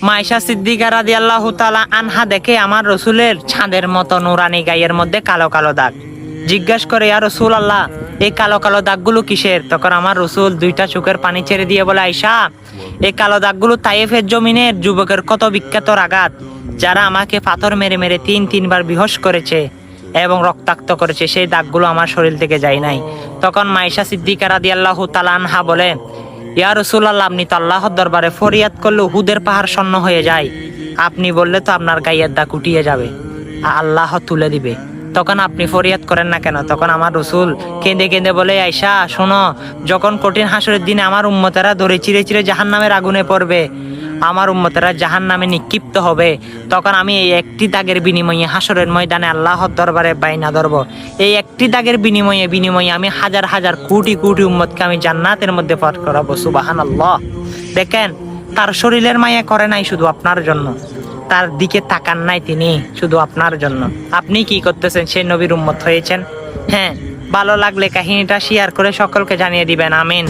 মাইশা সিদ্দিকা রাদিয়াল্লাহু তাআলা আনহা দেখে আমার রসুলের ছাদের মতো নুরানি গায়ের মধ্যে কালো কালো দাগ। জিজ্ঞাসা করে, ইয়া রাসূলুল্লাহ, এই কালো কালো দাগগুলো কিসের? তখন আমার রসুল দুইটা চোখের পানি ছেড়ে দিয়ে বলে, আয়েশা, এই কালো দাগগুলো তায়েফের জমিনের যুবকের কত বিখ্যাত রাগাত, যারা আমাকে পাথর মেরে মেরে তিনবার বেহুশ করেছে এবং রক্তাক্ত করেছে, সেই দাগগুলো আমার শরীর থেকে যায় নাই। তখন মাইশা সিদ্দিকা রাদিয়াল্লাহু তাআলা আনহা বলে, ইয়া রাসূলুল্লাহ, আপনি তো আল্লাহর দরবারে ফরিয়াদ করলে উহুদের পাহাড় শূন্য হয়ে যায়, আপনি বললে তো আপনার গায়ের দাগ উঠিয়ে যাবে, আল্লাহ তুলে দিবে, তখন আপনি ফরিয়াদ করেন না কেন? তখন আমার রসুল কেঁদে কেঁদে বলে, আয়েশা শোনো, যখন কঠিন হাসরের দিনে আমার উম্মতেরা ধরে চিরে চিরে জাহান্নামের আগুনে পড়বে, আমার উম্মতেরা জাহান্নামে নিক্ষিপ্ত হবে, তখন আমি এই একটি দাগের বিনিময়ে হাসরের ময়দানে আল্লাহর দরবারে বাইনা ধরবো। এই একটি দাগের বিনিময়ে আমি হাজার হাজার কোটি কোটি উম্মতকে আমি জান্নাতের মধ্যে পার করাবো। সুবহানাল্লাহ। দেখেন, তার শরীরের মায়া করে নাই শুধু আপনার জন্য, তার দিকে তাকান নাই তিনি শুধু আপনার জন্য। আপনি কি করতেছেন? সেই নবীর উম্মত হয়েছেন। হ্যাঁ, ভালো লাগলে কাহিনীটা শেয়ার করে সকলকে জানিয়ে দিবেন। আমিন।